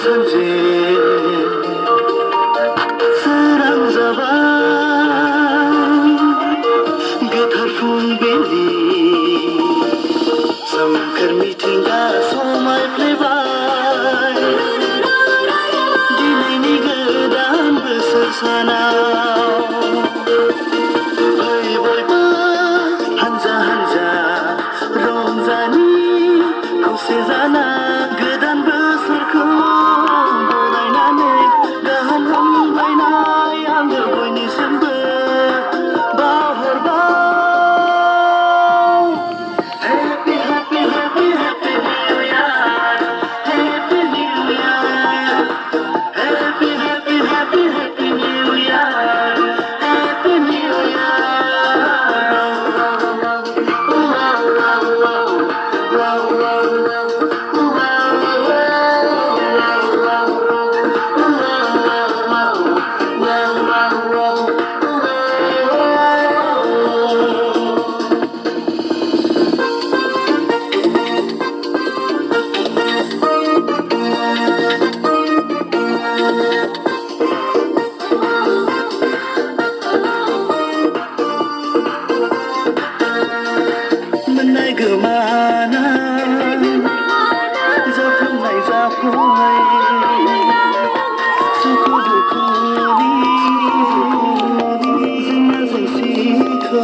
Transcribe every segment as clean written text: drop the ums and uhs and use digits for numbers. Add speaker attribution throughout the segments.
Speaker 1: सानजे सोरां जाबाय गोथार फुंबिलि सोमखोर मिथिंगा समायफ्लेबाय दिनैनि गोदान बोसोर सानाव फै बयबो हानजा हानजा रंजानि खौसे जाना गोदान बोसोरखौ बरायनानै गाहाम हामलायनाय आङो बयनिसिमबो बावहरबाय happy happy happy happy new year happy new year happy happy happy happy new year happy new मोननाय गोमानाय जाफुंनाय जाफुङै सुखु दुखुनि जेंना जेंसिखौ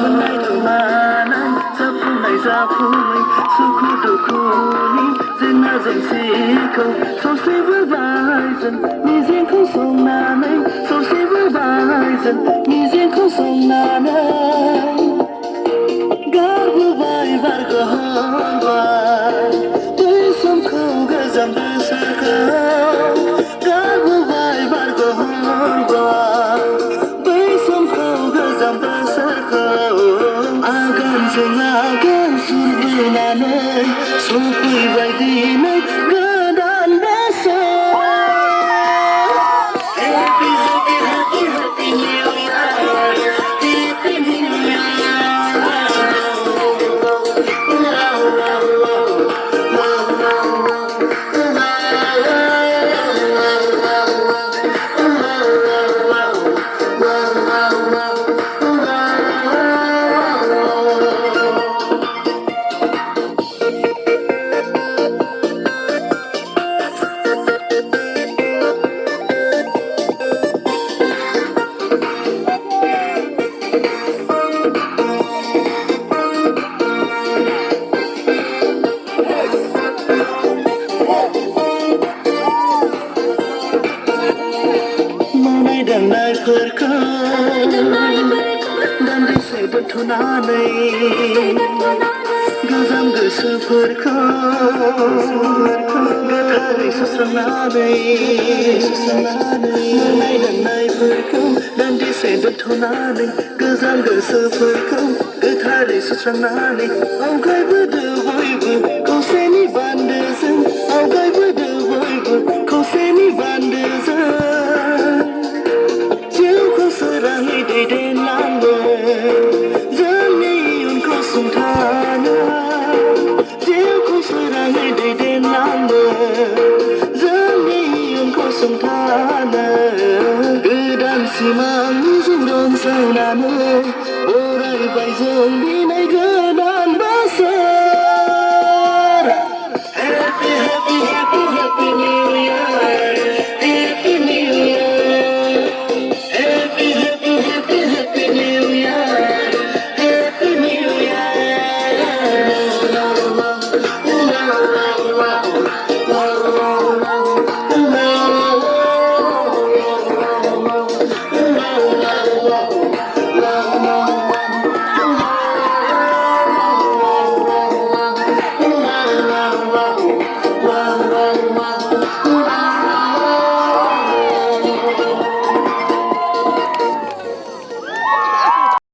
Speaker 1: मोननाय गोमानाय जाफुंनाय जाफुङै सुखु दुखुनि जेंना जेंसिखौ सौसिबोबाय जों मिजिंखौ संनानै सौसिबोबाय जों मिजिंखौ संनानै गारबोबाय बारग'हरबाय बै समखौ गोजाम बोसोरखौ गारबोबाय बारग'हरबाय बै समखौ गोजाम बोसोरखौ आगानजों आगान सुरबोनानै सफैबाय दिनै गोदान बोसोर happy happy happy happy new year happy new year मावनाय दांनायफोरखौ दान्दिसे दोनथ'नानै गोजाम गोसोफोरखौ गोथारै सुस्रांनानै मावनाय दांनायफोरखौ दान्दिसे दोनथ'नानै गोजाम गोसोफोरखौ गोथारै सुस्रांनानै आवगायबोदो बयबो खौसेनि बान्दोजों आवगायबोदो बयबो खौसेनि बान्दोजों जिउखौ सोराङै दैदेनलांनो जोंनि इयुनखौ सुंथानो जिउखौ सोराङै दैदेनलांनो जोंनि इयुनखौ सुंथानो गोदान सिमांजों रंजानानै बरायबाय जों दिनै गोदान बोसोर happy happy happy happy new year happy new year happy happy happy happy new year happy new year